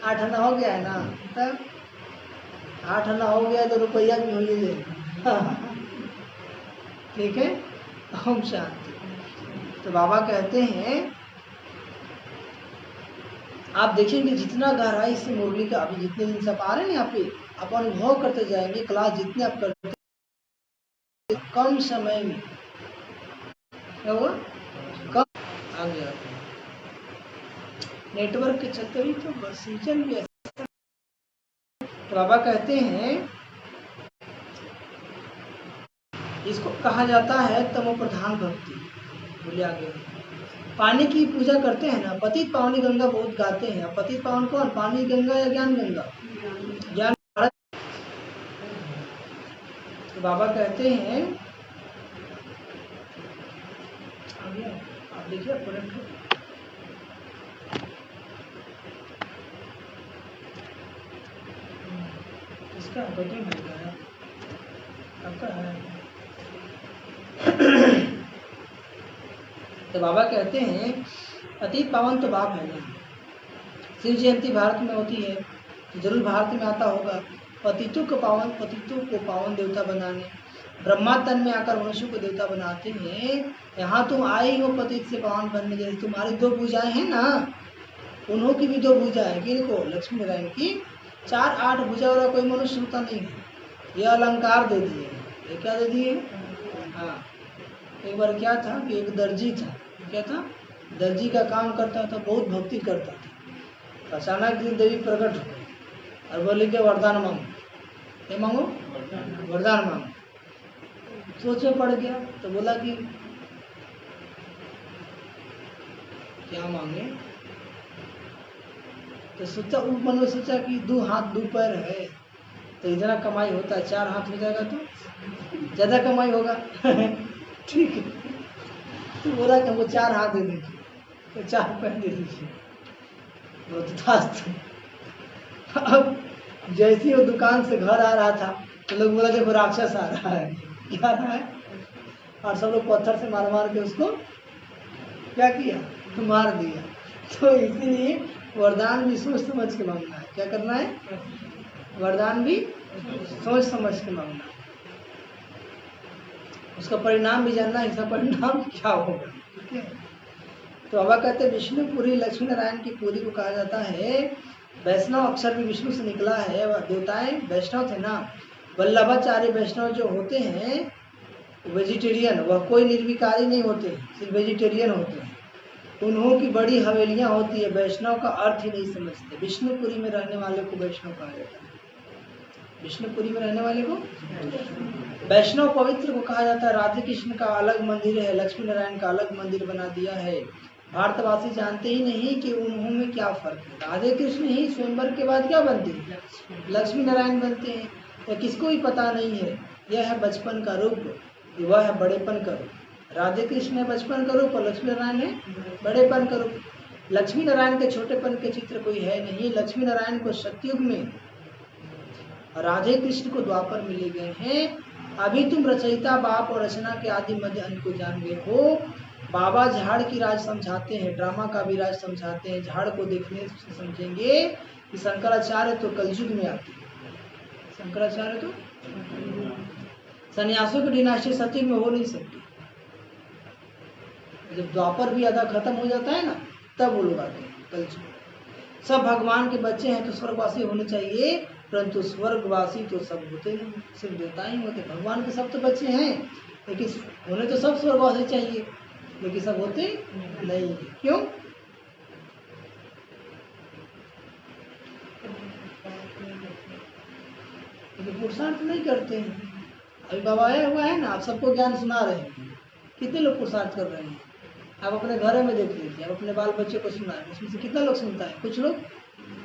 8 आना हो गया है ना, तब 8 आना हो गया तो रुपया भी हो ही जाएगा। ठीक है, ओम शांति। तो बाबा कहते हैं आप देखेंगे जितना गहराई से मुरली का, अभी जितने दिन से आप आ रहे हैं यहाँ पे, आप अनुभव करते जाएंगे। क्लास जितने आप करते कम समय में क्या हुआ, कम आ गया। नेटवर्क के चलते ही तो बस सीजन भी ऐसा। तो बाबा कहते हैं इसको कहा जाता है तमो प्रधान भक्ति। बोलिए आगे। पानी की पूजा करते हैं ना, पतित पावनी गंगा बहुत गाते हैं। पतित पावन कौन, पानी गंगा या ज्ञान गंगा? ज्ञान। तो बाबा कहते हैं आप देखिए इसका बटन है आपका है। तो बाबा कहते हैं अतीत पावन तो बाप है ना। शिव जयंती भारत में होती है तो जरूर भारत में आता होगा। पतितों को पावन देवता बनाने, ब्रह्मा तन में आकर मनुष्य को देवता बनाते हैं। यहाँ तुम आई हो पतित से पावन बनने, जैसे तुम्हारी 2 भुजाएं हैं ना, उन्हों की भी 2 भुजाएं। किनको? लक्ष्मी नारायण की 4-8 भुजा वाला कोई मनुष्य होता नहीं है। ये अलंकार दे दिए, ये क्या दे दिए? हाँ, एक बार क्या था कि एक दर्जी था, क्या था, दर्जी का काम करता था, बहुत भक्ति करता था। अचानक दिन देवी प्रकट हो गई और बोली कि वरदान मांगो। क्या मांगो? वरदान मांगो। सोच में पड़ गया तो बोला कि क्या मांगे। तो सोचा, मन में सोचा कि 2 हाथ 2 पैर है तो इतना कमाई होता है, 4 हाथ हो जाएगा तो ज़्यादा कमाई होगा। ठीक है, तो बोला कि हमको 4 हाथ दे दीजिए, तो 4 पैर दे दीजिए। अब जैसे वो दुकान से घर आ रहा था तो लोग बोला देखो राक्षस आ रहा है। क्या आ रहा है? और सब लोग पत्थर से मार मार के उसको क्या किया, तो मार दिया। तो इसीलिए वरदान भी सोच समझ के मांगना है। क्या करना है? वरदान भी सोच समझ के मांगना है। उसका परिणाम भी जानना है, इसका परिणाम क्या होगा। ठीक है, तो बाबा कहते हैं विष्णुपुरी लक्ष्मी नारायण की पुरी को कहा जाता है। वैष्णव अक्षर भी विष्णु से निकला है। देवताएं वैष्णव थे ना, वल्लभाचार्य वैष्णव जो होते हैं वेजिटेरियन, वह कोई निर्विकारी नहीं होते, सिर्फ वेजिटेरियन होते हैं। उन्हों की बड़ी हवेलियां होती है, वैष्णव का अर्थ ही नहीं समझते। विष्णुपुरी में रहने वाले को वैष्णव कहा जाता है। विष्णुपुरी में रहने वाले को वैष्णव पवित्र को कहा जाता है। राधे कृष्ण का अलग मंदिर है, लक्ष्मी नारायण का अलग मंदिर बना दिया है। भारतवासी जानते ही नहीं कि उनमें क्या फर्क है। राधे कृष्ण ही स्वयंवर के बाद क्या बनते हैं? लक्ष्मी नारायण बनते हैं। तो किसको भी पता नहीं है। यह है बचपन का रूप, वह है बड़ेपन का रूप। राधे कृष्ण है बचपन का रूप और लक्ष्मी नारायण है बड़ेपन का रूप। लक्ष्मी नारायण के छोटेपन के चित्र कोई है नहीं। लक्ष्मी नारायण को सतयुग में, राधे कृष्ण को द्वापर मिले गए हैं। अभी तुम रचयिता बाप और रचना के आदि मध्य अंत को जान गए हो। बाबा झाड़ की राज समझाते हैं, ड्रामा का भी राज समझाते हैं। झाड़ को देखने से समझेंगे कि शंकराचार्य तो कलयुग में आते हैं। शंकराचार्य तो सन्यासियों की डिनास्टी सतयुग में हो नहीं सकती। जब द्वापर भी आधा खत्म हो जाता है ना, तब वो लोग आते हैं कलयुग। सब भगवान के बच्चे हैं तो स्वर्गवासी होने चाहिए, परंतु स्वर्गवासी तो सब होते नहीं, सिर्फ देवता ही होते। भगवान के सब तो बच्चे हैं, लेकिन होने तो सब स्वर्गवासी चाहिए, लेकिन सब होते नहीं। क्यों? क्योंकि पुरुषार्थ नहीं करते हैं। अभी बाबा आया हुआ है ना, आप सबको ज्ञान सुना रहे हैं। कितने लोग पुरुषार्थ कर रहे हैं? आप अपने घर में देख लीजिए, आप अपने बाल बच्चे को सुनाए, उसमें से कितना लोग सुनता है? कुछ लोग,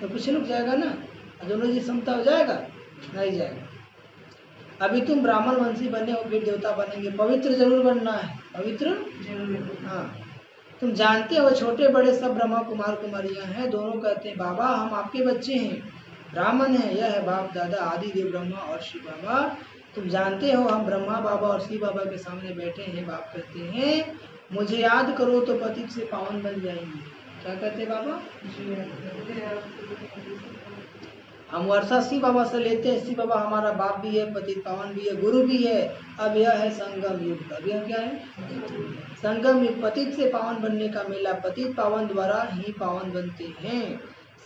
तो कुछ लोग जाएगा ना। दोनों जी क्षमता हो जाएगा? नहीं जाएगा। अभी तुम ब्राह्मण वंशी बने हो, फिर देवता बनेंगे। पवित्र जरूर बनना है, पवित्र जरूर। हाँ, तुम जानते हो छोटे बड़े सब ब्रह्मा कुमार कुमारियां हैं। दोनों कहते हैं बाबा हम आपके बच्चे हैं, ब्राह्मण है। यह है बाप दादा आदि देव ब्रह्मा और शिव बाबा। तुम जानते हो हम ब्रह्मा बाबा और शिव बाबा के सामने बैठे हैं। बाप कहते हैं मुझे याद करो तो पतित से पावन बन जाएंगे। क्या कहते हैं बाबा? हम वर्षा शिव बाबा से लेते हैं। शिव बाबा हमारा बाप भी है, पतित पावन भी है, गुरु भी है। अब यह है संगम युग। अब यह क्या है? संगम युग। पतित से पावन बनने का मेला। पतित पावन द्वारा ही पावन बनते हैं।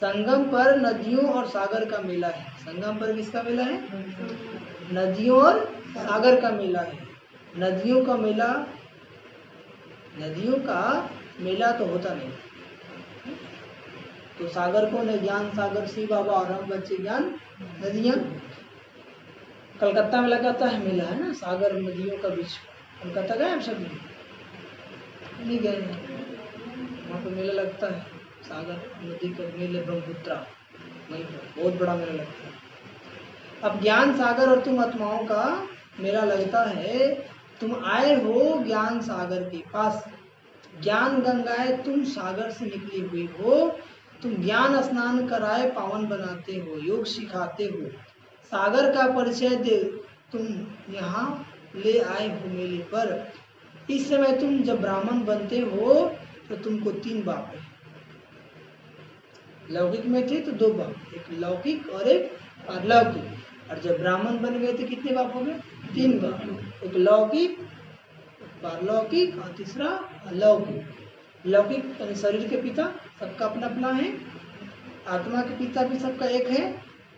संगम पर नदियों और सागर का मेला है। संगम पर किसका मेला है? नदियों और सागर का मेला है। नदियों का मेला, नदियों का मेला तो होता नहीं। तो सागर कौन है? ज्ञान सागर शिव बाबा और हम बच्चे ज्ञान नदियाँ। कलकत्ता में लगाता है मेला, है ना, सागर नदियों का बीच। कलकत्ता गए आप सभी? नहीं गए हैं। वहाँ पे मेला लगता है, सागर नदी का मेले, ब्रह्मपुत्रा, वहीं पर बहुत बड़ा मेला लगता है। अब ज्ञान सागर और तुम आत्माओं का मेला लगता है। तुम आए हो ज्ञान सागर के पास। ज्ञान गंगाएं तुम सागर से निकली हुई हो। तुम ज्ञान स्नान कराए पावन बनाते हो, योग सिखाते हो। सागर का परिचय दे तुम यहाँ ले आए हो मेले पर। इस समय तुम जब ब्राह्मण बनते हो तो तुमको 3 बाप है। लौकिक में थे तो 2 बाप, एक लौकिक और एक पारलौकिक। और जब ब्राह्मण बन गए तो कितने बाप हो गए? 3 बाप, एक लौकिक, पारलौकिक और तीसरा अलौकिक। लौकिक यानी शरीर के पिता सबका अपना अपना है, आत्मा के पिता भी सबका एक है,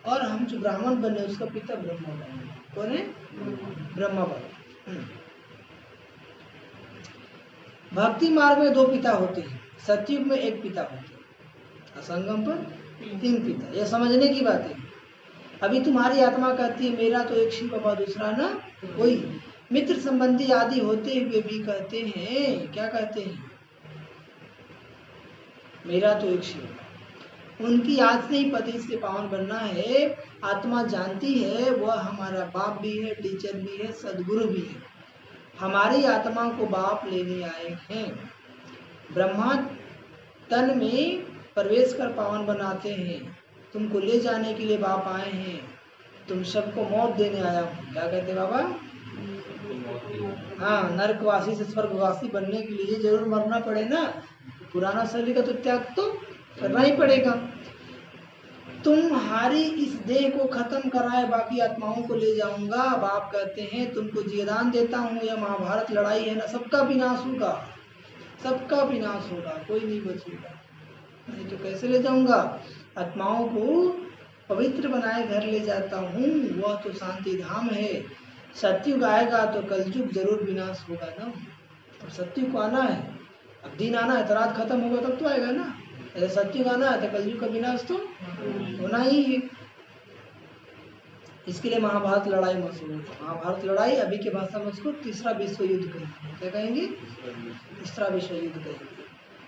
और हम जो ब्राह्मण बने उसका पिता ब्रह्मा बाबा। कौन है? ब्रह्मा बाबा। भक्ति मार्ग में 2 पिता होते हैं, सतयुग में 1 पिता होते हैं, असंगम पर 3 पिता। यह समझने की बात है। अभी तुम्हारी आत्मा कहती है मेरा तो एक शिव बाबा, दूसरा ना कोई। मित्र संबंधी आदि होते हुए भी कहते हैं, क्या कहते हैं? मेरा तो एक शिव। उनकी याद से ही पति से पावन बनना है। आत्मा जानती है वह हमारा बाप भी है, टीचर भी है, सदगुरु भी है। हमारी आत्मा को बाप लेने आए हैं। ब्रह्मा तन में प्रवेश कर पावन बनाते हैं। तुमको ले जाने के लिए बाप आए हैं। तुम सबको मौत देने आया हूँ। क्या कहते बाबा? हाँ, नरकवासी से स्वर्गवासी बनने के लिए जरूर मरना पड़े ना। पुराना शरीर का तो त्याग तो करना ही पड़ेगा। तुम्हारी इस देह को खत्म कराए बाकी आत्माओं को ले जाऊंगा। बाप कहते हैं तुमको जीवदान देता हूँ। यह महाभारत लड़ाई है ना, सबका विनाश होगा, सबका विनाश होगा, कोई नहीं बचेगा। नहीं तो कैसे ले जाऊंगा? आत्माओं को पवित्र बनाए घर ले जाता हूँ। वह तो शांति धाम है। सतयुग आएगा तो कलयुग जरूर विनाश होगा ना। और सतयुग को आना है, अब दिन आना है तो रात खत्म होगा तब तो आएगा ना। अरे सतयुग आना है तो कलयुग का विनाश तो होना ही है। इसके लिए महाभारत लड़ाई मशहूर है। महाभारत लड़ाई अभी के भाषा में उसको तीसरा विश्व युद्ध कहेंगे। क्या कहेंगे? तीसरा विश्व युद्ध कहेंगे।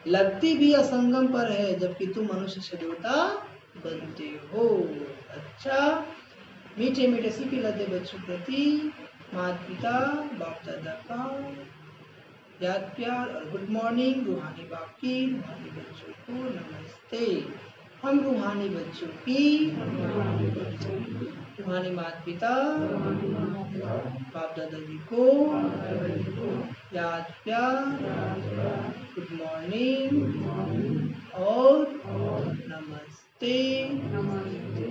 लगती भी असंगम पर है, जबकि तुम मनुष्य से देवता बनते हो। अच्छा, मीठे मीठे सीपी लदे बच्चों प्रति माता पिता बाप दादा का याद प्यार और गुड मॉर्निंग। रूहानी बाप की, रूहानी बच्चों को नमस्ते। हम रूहानी बच्चों की, रूहानी माता पिता बाप दादाजी को याद प्यार, गुड मॉर्निंग और नमस्ते नमस्ते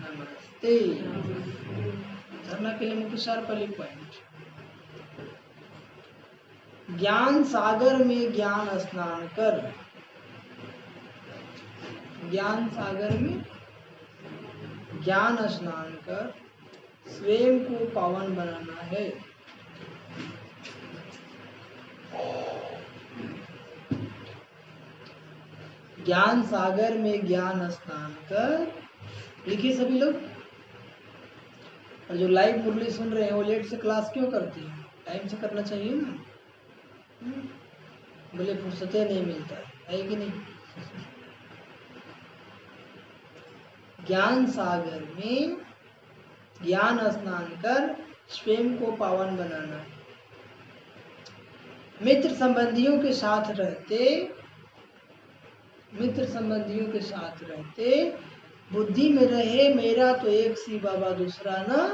नमस्ते। धरना के लिए मुख्य सार पहले पॉइंट। ज्ञान सागर में ज्ञान स्नान कर, ज्ञान सागर में ज्ञान स्नान कर स्वयं को पावन बनाना है। ज्ञान सागर में ज्ञान स्नान कर, लिखिए सभी लोग। और जो लाइव मुरली सुन रहे हैं वो लेट से क्लास क्यों करते हैं? टाइम से करना चाहिए ना। बोले फुर्सते नहीं मिलता है कि नहीं? ज्ञान सागर में ज्ञान स्नान कर स्वयं को पावन बनाना है। मित्र संबंधियों के साथ रहते, मित्र संबंधियों के साथ रहते बुद्धि में रहे मेरा तो एक सी बाबा दूसरा न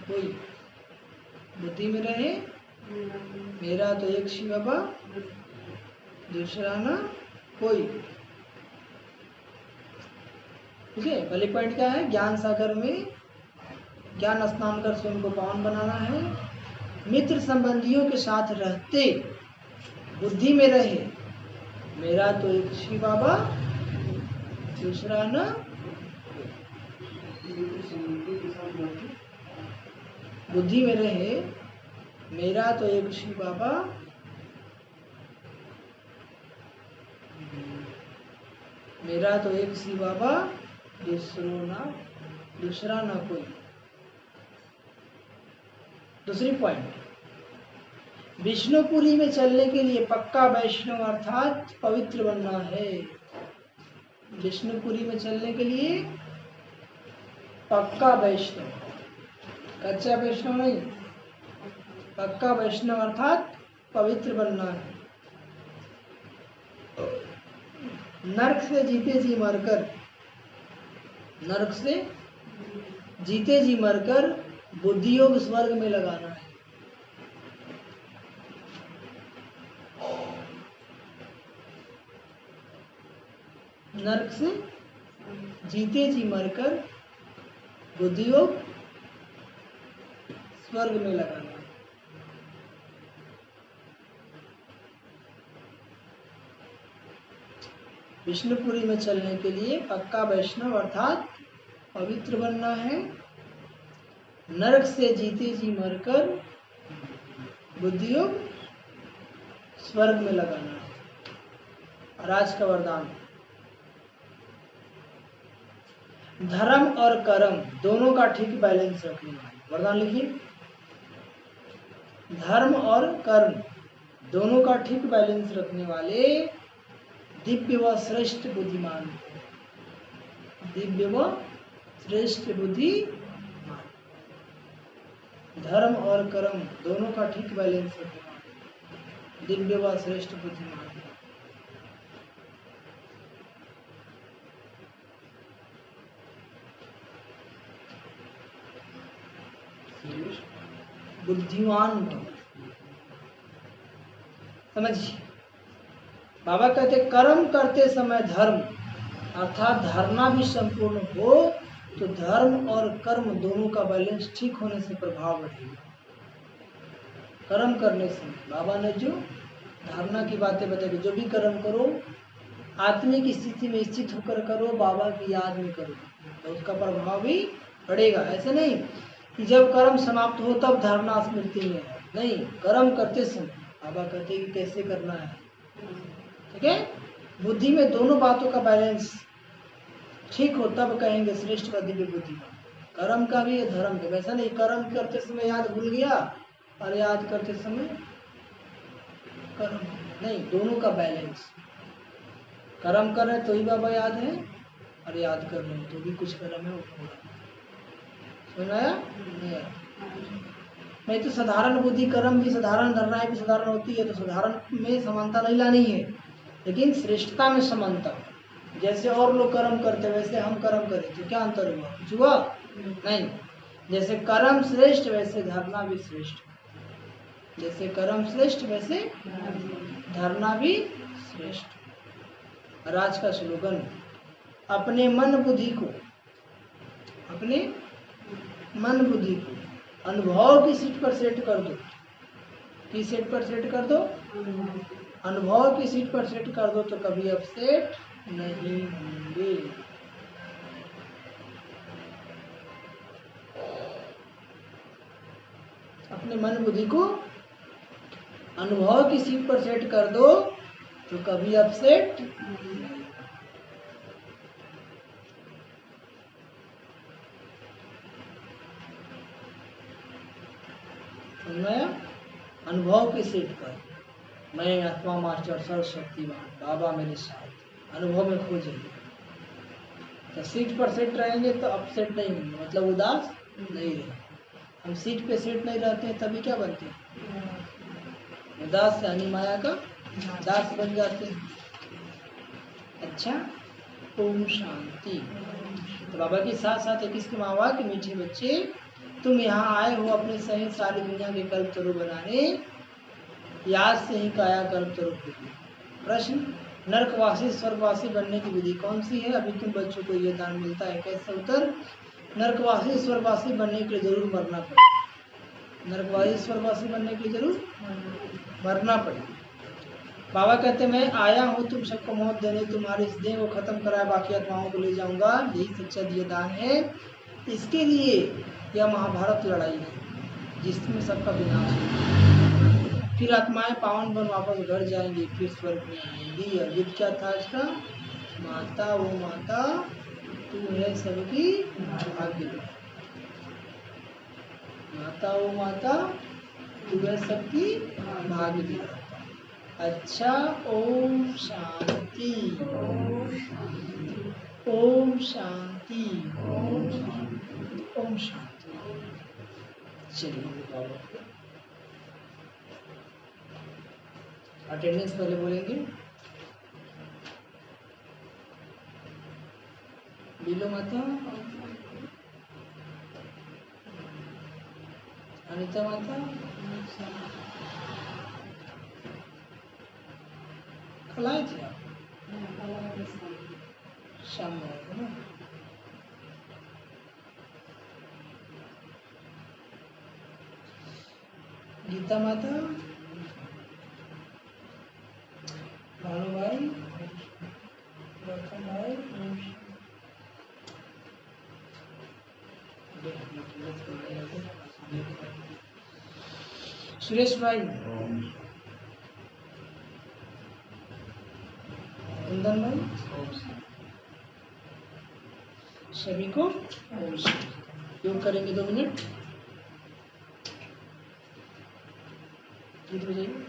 कोई। बुद्धि में रहे मेरा तो एक सी बाबा दूसरा न कोई। ठीक है, पहले पॉइंट क्या है? ज्ञान सागर में ज्ञान स्नान कर स्वयं को पावन बनाना है। मित्र संबंधियों के साथ रहते बुद्धि में रहे मेरा तो एक श्री बाबा दूसरा न। बुद्धि में रहे मेरा तो एक श्री बाबा मेरा तो एक श्री बाबा दूसरा ना कोई। दूसरी पॉइंट, विष्णुपुरी में चलने के लिए पक्का वैष्णव अर्थात पवित्र बनना है। विष्णुपुरी में चलने के लिए पक्का वैष्णव, कच्चा वैष्णव नहीं, पक्का वैष्णव अर्थात पवित्र बनना है। नरक से जीते जी मरकर, नरक से जीते जी मरकर बुद्धि योग स्वर्ग में लगाना है। नरक से जीते जी मरकर बुद्धि योग स्वर्ग में लगाना है। विष्णुपुरी में चलने के लिए पक्का वैष्णव अर्थात पवित्र बनना है। नरक से जीते जी मरकर बुद्धि योग स्वर्ग में लगाना है। और आज का वरदान, धर्म और कर्म दोनों का ठीक बैलेंस रखने वाले। वरदान लिखिए, धर्म और कर्म दोनों का ठीक बैलेंस रखने वाले दिव्य व श्रेष्ठ बुद्धिमान, दिव्य व श्रेष्ठ बुद्धिमान। धर्म और कर्म दोनों का ठीक बैलेंस रखने वाले दिव्य व श्रेष्ठ बुद्धिमान। बुद्धिमान भव। समझिए, बाबा कहते कर्म करते समय धर्म अर्थात धारणा भी संपूर्ण हो तो धर्म और कर्म दोनों का बैलेंस ठीक होने से प्रभाव बढ़ेगा। कर्म करने से बाबा ने जो धारणा की बातें बताई, जो भी कर्म करो आत्मिक स्थिति में स्थित होकर करो, बाबा की याद में करो तो उसका प्रभाव भी बढ़ेगा। ऐसे नहीं कि जब कर्म समाप्त हो तब धारणा स्मृति में, नहीं, कर्म करते समय बाबा कहते हैं कि कैसे करना है। ठीक है, बुद्धि में दोनों बातों का बैलेंस ठीक हो तब कहेंगे श्रेष्ठ व दिव्य बुद्धि का। कर्म का भी है धर्म का, वैसा नहीं कर्म करते समय याद भूल गया और याद करते समय कर्म नहीं, दोनों का बैलेंस। कर्म कर रहे तो ही बाबा याद है और याद कर रहे हैं तो भी कुछ कर्म है वो पूरा। समझ आया नहीं आया? नहीं तो साधारण बुद्धि कर्म भी साधारण, धारणाएं भी साधारण होती है, तो साधारण में समानता नहीं लानी है, लेकिन श्रेष्ठता में समानता। जैसे और लोग कर्म करते वैसे हम कर्म करें तो क्या अंतर हुआ? कुछ हुआ नहीं। जैसे कर्म श्रेष्ठ वैसे धारणा भी श्रेष्ठ, जैसे कर्म श्रेष्ठ वैसे धारणा भी श्रेष्ठ। और आज का स्लोगन, अपने मन बुद्धि को, अपने मन बुद्धि को अनुभव की सीट पर सेट कर दो। किस सीट पर सेट कर दो? अनुभव की सीट पर सेट कर दो, तो कभी अपसेट नहीं होंगे। अपने मन बुद्धि को अनुभव की सीट पर सेट कर दो तो कभी अपसेट नहीं। मैं अनुभव की सीट पर, मैं आत्मा मास्टर सर्वशक्तिमान बाबा मेरे साथ, अनुभव में खो जाइए। तो सीट पर सेट रहेंगे तो अपसेट नहीं होंगे, मतलब उदास नहीं रहेंगे। हम सीट पे सेट नहीं रहते हैं तभी क्या बनते हैं? उदास यानी माया का दास बन जाते हैं। अच्छा, ओम शांति। तो बाबा के साथ साथ एक इसके माँ बाप के मीठे बच्चे, तुम यहाँ आए हो अपने सही सारी दुनिया के कल्प तरु बनाने, याद से ही काया कल्प तरु होगी। प्रश्न, नरकवासी स्वर्गवासी बनने की विधि कौन सी है? अभी तुम बच्चों को ये दान मिलता है, कैसे? उत्तर, नरकवासी स्वर्गवासी बनने के लिए जरूर मरना पड़े। नरकवासी स्वर्गवासी बनने के लिए जरूर मरना पड़े। बाबा कहते मैं आया हूँ तुम सबको मौत देने, तुम्हारे इस देह को खत्म कराए बाकी आत्माओं को ले जाऊंगा, यही सच्चा दिया दान है। इसके लिए यह महाभारत लड़ाई है जिसमें सबका विनाश है। फिर आत्माएं पावन बन वापस घर जाएंगी, फिर स्वर्ग में आएंगी। और गीत क्या था इसका? माता वो माता तू है सबकी भाग्य, माता वो माता तू है सबकी भाग्य। अच्छा, ओम शांति, ओम शांति, ओम शांति। चलिए अटेंडेंस पहले बोलेंगे। बिलो माता, अनिता माता, कल आए थे आप? शाम में आए थे ना? गीता माता, भानु भाई, गौतम भाई, सुरेश भाई, कुंदन भाई, सभी को ओम शांति। योग करेंगे 2 मिनट। गीत बजाइए।